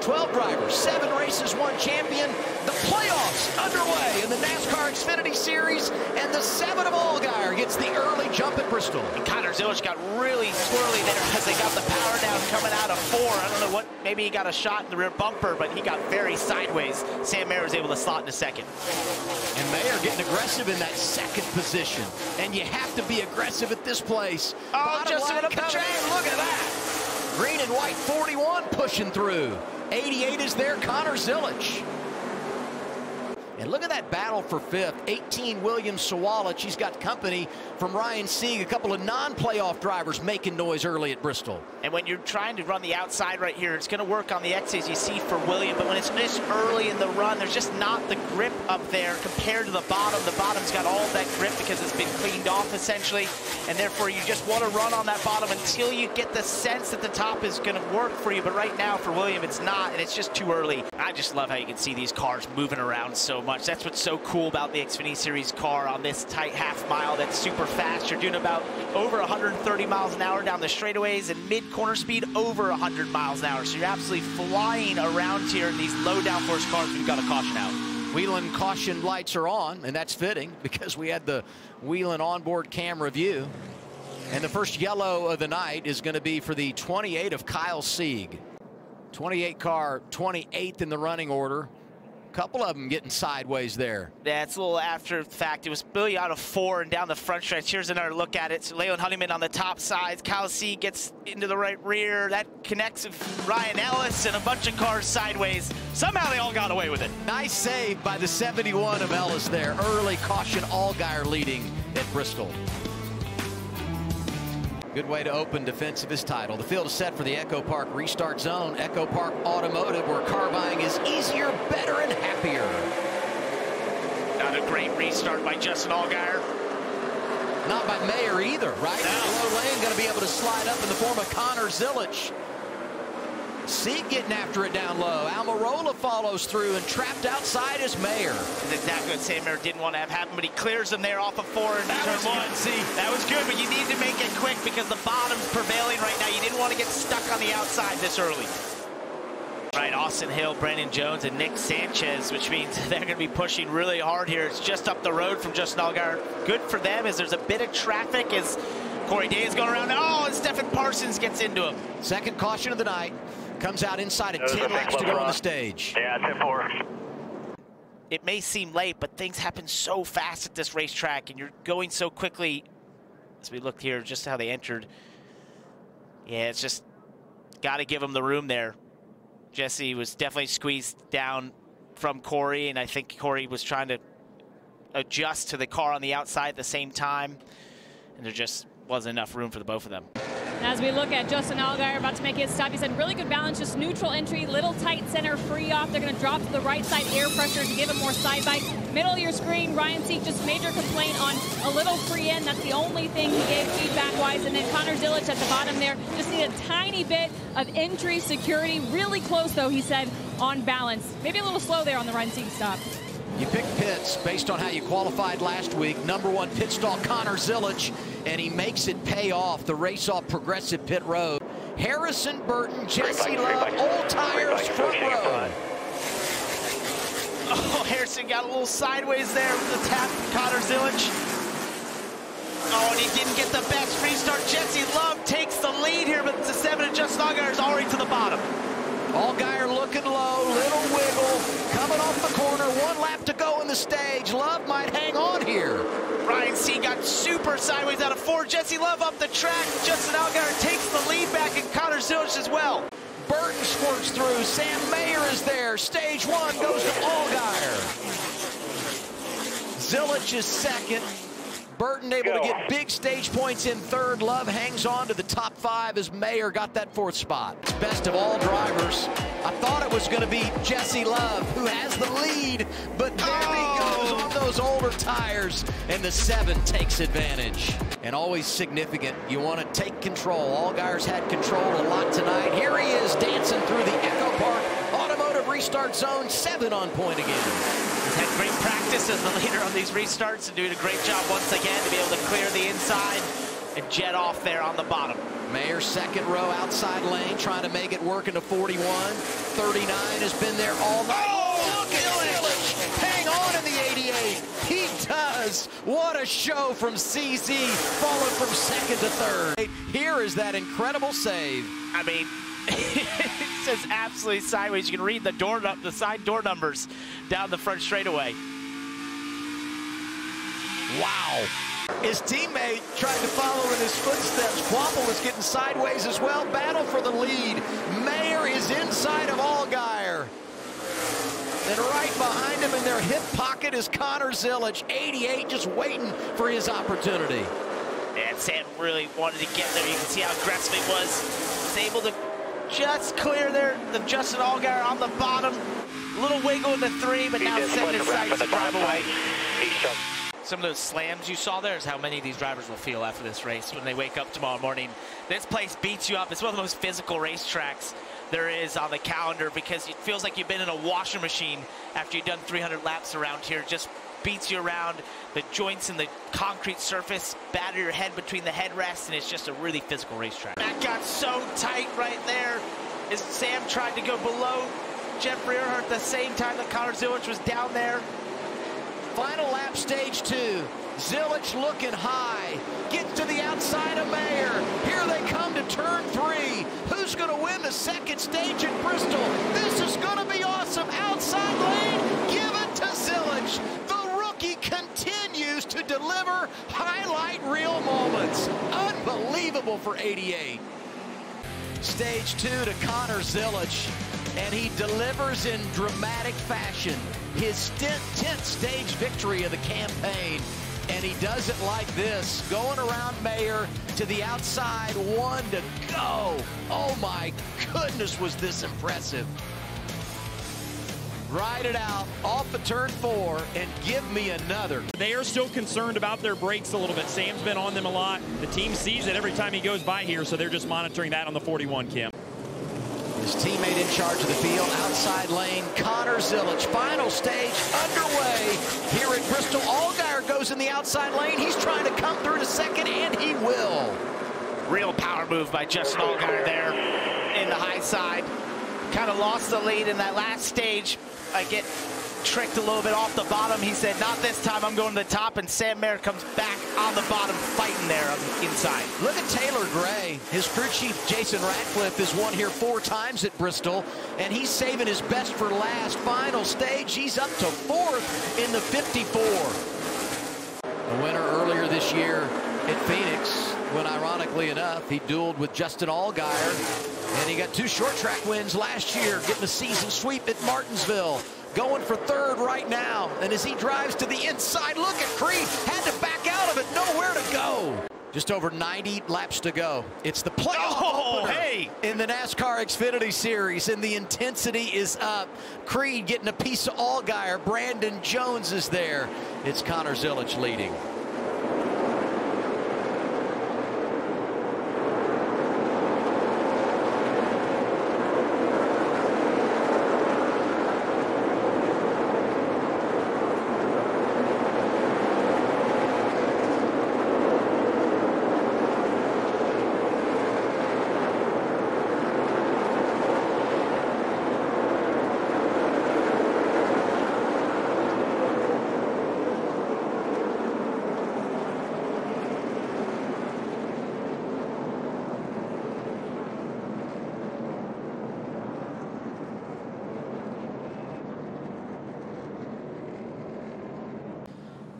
12 drivers, 7 races, 1 champion. The playoffs underway in the NASCAR Xfinity Series, and the 7 of Allgaier gets the early jump at Bristol. And Zilisch got really swirly there as they got the power down coming out of 4. I don't know what, maybe he got a shot in the rear bumper, but he got very sideways. Sam Mayer was able to slot into second. And Mayer getting aggressive in that second position. And you have to be aggressive at this place. Oh, just up the track. Look at that. Green and white 41 pushing through. 88 is there, Zilisch. And look at that battle for 5th. 18, William Sawalich. He's got company from Ryan Sieg. A couple of non-playoff drivers making noise early at Bristol. And when you're trying to run the outside right here, it's going to work on the exits you see for William. But when it's this early in the run, there's just not the grip up there compared to the bottom. The bottom's got all that grip because it's been cleaned off essentially. And therefore, you just want to run on that bottom until you get the sense that the top is going to work for you. But right now, for William, it's not, and it's just too early. I just love how you can see these cars moving around so much. That's what's so cool about the Xfinity Series car on this tight half mile that's super fast. You're doing about over 130 miles an hour down the straightaways and mid-corner speed over 100 miles an hour. So you're absolutely flying around here in these low downforce cars when you've got a caution out. Whelen caution lights are on, and that's fitting because we had the Whelen onboard camera view. And the first yellow of the night is going to be for the 28 of Kyle Sieg. 28 car, 28th in the running order. Couple of them getting sideways there. Yeah, it's a little after the fact. It was Billy out of 4 and down the front stretch. Here's another look at it. So Leland Honeyman on the top side. Kyle Sieg gets into the right rear. That connects with Ryan Ellis and a bunch of cars sideways. Somehow they all got away with it. Nice save by the 71 of Ellis there. Early caution, Allgaier leading at Bristol. Good way to open defense of his title. The field is set for the Echo Park restart zone. Echo Park Automotive, where car buying is easier, better, and happier. Not a great restart by Justin Allgaier. Not by Mayer either, right? No. Low lane going to be able to slide up in the form of Zilisch. Sieg getting after it down low. Almirola follows through, and trapped outside is Mayer. That's exactly what Sam Mayer didn't want to have happen, but he clears them there off of 4 and turn 1. See, that was good, but you need to make it quick because the bottom's prevailing right now. You didn't want to get stuck on the outside this early. Right, Austin Hill, Brandon Jones, and Nick Sanchez, which means they're going to be pushing really hard here. It's just up the road from Justin Allgaier. Good for them as there's a bit of traffic as Corey Day is going around. Oh, and Stephen Parsons gets into him. Second caution of the night. Comes out inside of 10 laps to go on the stage. Yeah, 10-4. It may seem late, but things happen so fast at this racetrack, and you're going so quickly. As we look here, just how they entered. Yeah, it's just got to give them the room there. Jesse was definitely squeezed down from Corey, and I think Corey was trying to adjust to the car on the outside at the same time, and there just wasn't enough room for the both of them. As we look at Justin Allgaier about to make his stop, he said really good balance, just neutral entry, little tight center, free off. They're going to drop to the right side air pressure to give him more side bite. Middle of your screen, Ryan Sieg just major complaint on a little free end. That's the only thing he gave feedback-wise. And then Zilisch at the bottom there just need a tiny bit of entry security. Really close, though, he said, on balance. Maybe a little slow there on the Ryan Sieg stop. You pick pits based on how you qualified last week. #1 pit stall, Zilisch, and he makes it pay off. The race off Progressive Pit Road. Harrison Burton, Jesse Love, Old Tires, front row. Oh, Harrison got a little sideways there with the tap from Zilisch. Oh, and he didn't get the best restart. Jesse Love takes the lead here, but the 7 of Justin Allgaier is already to the bottom. Allgaier looking low, little wiggle, coming off the corner, 1 lap to go in the stage. Love might hang on here. Ryan Sieg got super sideways out of 4. Jesse Love up the track. Justin Allgaier takes the lead back, and Zilisch as well. Burton squirts through. Sam Mayer is there. Stage 1 goes to Allgaier. Zilisch is second. Burton able to get big stage points in 3rd. Love hangs on to the top 5 as Mayer got that 4th spot. Best of all drivers. I thought it was going to be Jesse Love who has the lead, but there he goes on those older tires, and the 7 takes advantage. And always significant, you want to take control. Allgaier's had control a lot tonight. Here he is dancing through the Echo Park Automotive restart zone. 7 on point again. He's had great practice as the leader on these restarts and doing a great job once again to be able to clear the inside and jet off there on the bottom. Mayer, second row, outside lane, trying to make it work into 41. 39 has been there all night. Oh, look at Zilisch. Hang on in the 88. He does. What a show from CZ, followed from second to third. Here is that incredible save. I mean, it's just absolutely sideways. You can read the side door numbers down the front straightaway. Wow. His teammate tried to follow in his footsteps. Quapple was getting sideways as well. Battle for the lead. Mayer is inside of Allgaier. Then right behind him in their hip pocket is Connor Zilisch, 88, just waiting for his opportunity. And Sam really wanted to get there. You can see how aggressive he was. He's able to just clear there. The Justin Allgaier on the bottom. A little wiggle in the 3, but now setting his sights to drive away. Some of those slams you saw there is how many of these drivers will feel after this race when they wake up tomorrow morning. This place beats you up. It's one of the most physical racetracks there is on the calendar because it feels like you've been in a washing machine after you've done 300 laps around here. It just beats you around. The joints in the concrete surface batter your head between the headrests, and it's just a really physical racetrack. That got so tight right there as Sam tried to go below Jeffrey Earhart at the same time that Connor Zilisch was down there. Final lap, stage 2. Zilisch looking high. Gets to the outside of Mayer. Here they come to turn 3. Who's going to win the second stage at Bristol? This is going to be awesome. Outside lane. Give it to Zilisch. The rookie continues to deliver highlight reel moments. Unbelievable for 88. Stage 2 to Connor Zilisch. And he delivers in dramatic fashion. His 10th stage victory of the campaign. And he does it like this, going around Mayer to the outside, 1 to go. Oh my goodness, was this impressive. Ride it out, off of turn 4, and give me another. They are still concerned about their brakes a little bit. Sam's been on them a lot. The team sees it every time he goes by here, so they're just monitoring that on the 41 cam. His teammate in charge of the field, outside lane, Connor Zilisch. Final stage underway here at Bristol. Allgaier goes in the outside lane. He's trying to come through to second, and he will. Real power move by Justin Allgaier there in the high side. Kind of lost the lead in that last stage. I get tricked a little bit off the bottom. He said, not this time, I'm going to the top, and Sam Mayer comes back on the bottom, fighting there on the inside. Look at Taylor Gray. His crew chief, Jason Ratcliffe, has won here 4 times at Bristol, and he's saving his best for last. Final stage, he's up to 4th in the 54. The winner earlier this year at Phoenix, when ironically enough, he dueled with Justin Allgaier, and he got 2 short track wins last year, getting a season sweep at Martinsville. Going for 3rd right now, and as he drives to the inside, look at Creed, had to back out of it, nowhere to go. Just over 90 laps to go. It's the playoff opener in the NASCAR Xfinity Series, and the intensity is up. Creed getting a piece of Allgaier. Brandon Jones is there. It's Connor Zilisch leading.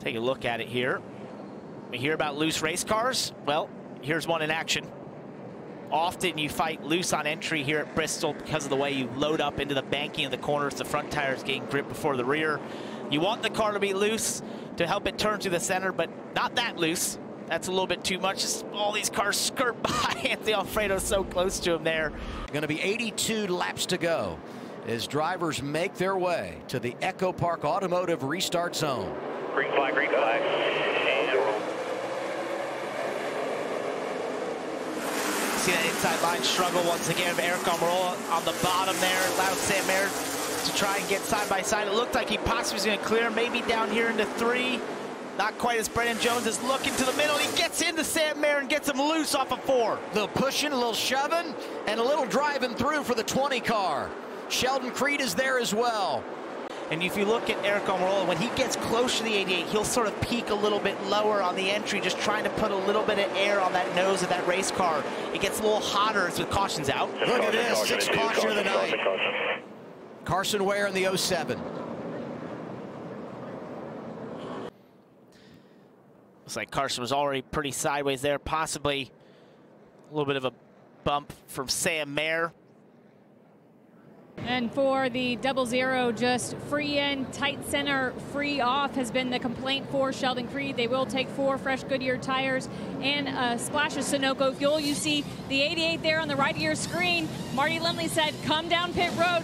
Take a look at it here. We hear about loose race cars. Well, here's one in action. Often you fight loose on entry here at Bristol because of the way you load up into the banking of the corners. The front tire is getting gripped before the rear. You want the car to be loose to help it turn to the center, but not that loose. That's a little bit too much. Just all these cars skirt by. Anthony Alfredo's so close to him there. Going to be 82 laps to go as drivers make their way to the Echo Park Automotive Restart Zone. Green flag, green flag. See that inside line struggle once again. Eric Almirola on the bottom there. Allowed Sam Mayer to try and get side by side. It looked like he possibly was going to clear, maybe down here into 3. Not quite as Brennan Jones is looking to the middle. He gets into Sam Mayer and gets him loose off of 4. A little pushing, a little shoving, and a little driving through for the 20 car. Sheldon Creed is there as well. And if you look at Eric Almirola, when he gets close to the 88, he'll sort of peak a little bit lower on the entry, just trying to put a little bit of air on that nose of that race car. It gets a little hotter as with cautions out. Look at this, 6th caution of the night. Carson Ware in the 07. Looks like Carson was already pretty sideways there, possibly a little bit of a bump from Sam Mayer. And for the 00, just free in, tight center, free off has been the complaint for Sheldon Creed. They will take 4 fresh Goodyear tires and a splash of Sunoco fuel. You see the 88 there on the right of your screen. Marty Lindley said, come down pit road.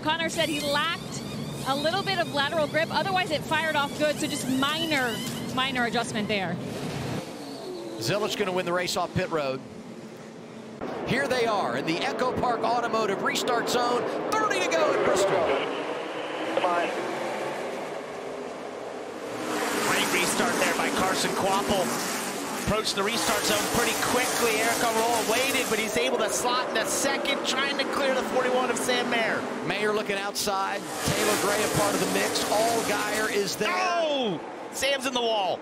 Connor said he lacked a little bit of lateral grip. Otherwise, it fired off good, so just minor adjustment there. Zilisch going to win the race off pit road. Here they are in the Echo Park Automotive restart zone. 30 to go at Bristol. Great restart there by Carson Quapple. Approached the restart zone pretty quickly. Eric Almirola waited, but he's able to slot in a second, trying to clear the 41 of Sam Mayer. Mayer looking outside. Taylor Gray a part of the mix. Allgaier is there. Oh! Sam's in the wall.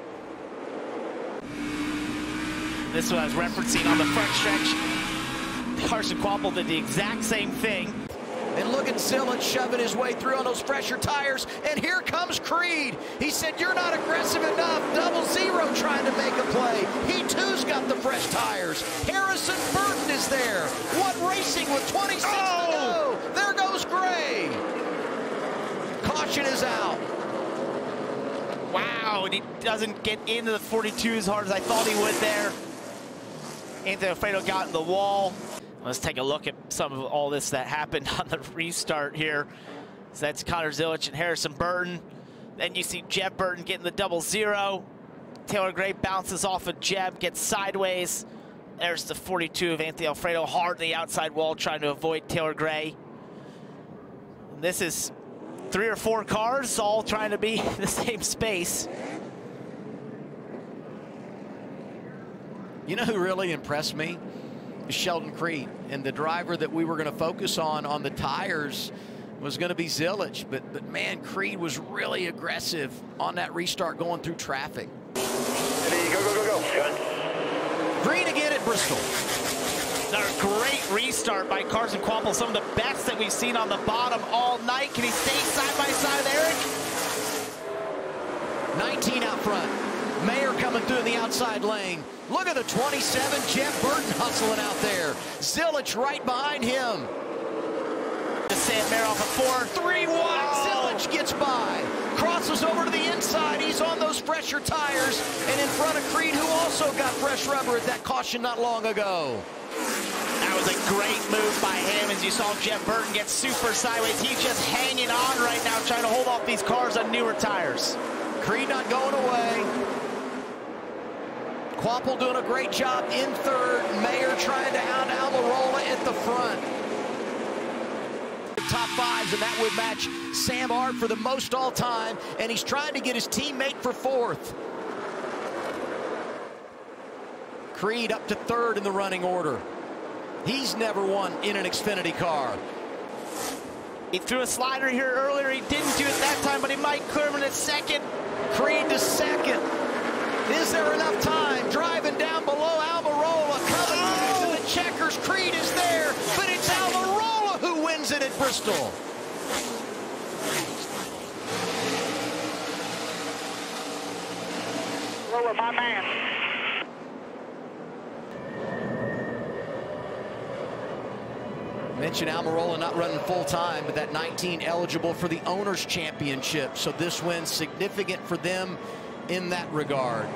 This one I was referencing on the front stretch. Carson Quapple did the exact same thing. And look at Zilisch shoving his way through on those fresher tires. And here comes Creed. He said, you're not aggressive enough. 00 trying to make a play. He too's got the fresh tires. Harrison Burton is there. What racing with 26 to go. There goes Gray. Caution is out. Wow, and he doesn't get into the 42 as hard as I thought he would there. Anthony Alfredo got in the wall. Let's take a look at some of all this that happened on the restart here. So that's Connor Zilisch and Harrison Burton. Then you see Jeb Burton getting the 00. Taylor Gray bounces off of Jeb, gets sideways. There's the 42 of Anthony Alfredo, hard to the outside wall, trying to avoid Taylor Gray. And this is 3 or 4 cars all trying to be in the same space. You know who really impressed me? Sheldon Creed, and the driver that we were going to focus on the tires was going to be Zilisch, but man, Creed was really aggressive on that restart going through traffic. Go. Green again at Bristol. Another great restart by Carson Quapple, some of the best that we've seen on the bottom all night. Can he stay side by side with Eric? 19 out front. Mayer coming through in the outside lane. Look at the 27, Jeb Burton hustling out there. Zilisch right behind him. Sam Mayer off of 4. 3 wide, Zilisch gets by. Crosses over to the inside, he's on those fresher tires. And in front of Creed, who also got fresh rubber at that caution not long ago. That was a great move by him. As you saw Jeb Burton get super sideways. He's just hanging on right now, trying to hold off these cars on newer tires. Creed not going away. Quapple doing a great job in 3rd. Mayer trying to hound Almirola at the front. Top 5s, and that would match Sam Ard for the most all time, and he's trying to get his teammate for 4th. Creed up to 3rd in the running order. He's never won in an Xfinity car. He threw a slider here earlier. He didn't do it that time, but he might clear him in a 2nd. Creed to 2nd. Is there enough time? Driving down below Almirola, coming to the checkers. Creed is there, but it's Almirola who wins it at Bristol. Roller, my man. Mentioned Almirola not running full time, but that 19 eligible for the Owners' Championship. So this win's significant for them in that regard.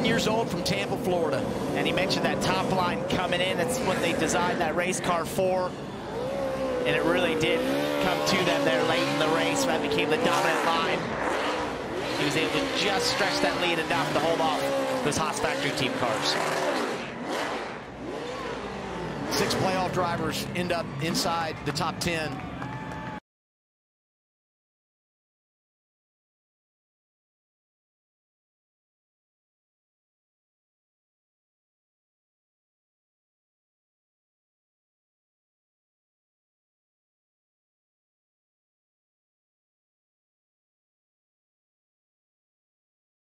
Years old from Tampa, Florida. And he mentioned that top line coming in. That's what they designed that race car for. And it really did come to them there late in the race. That became the dominant line. He was able to just stretch that lead enough to hold off those Haas factory team cars. 6 playoff drivers end up inside the top 10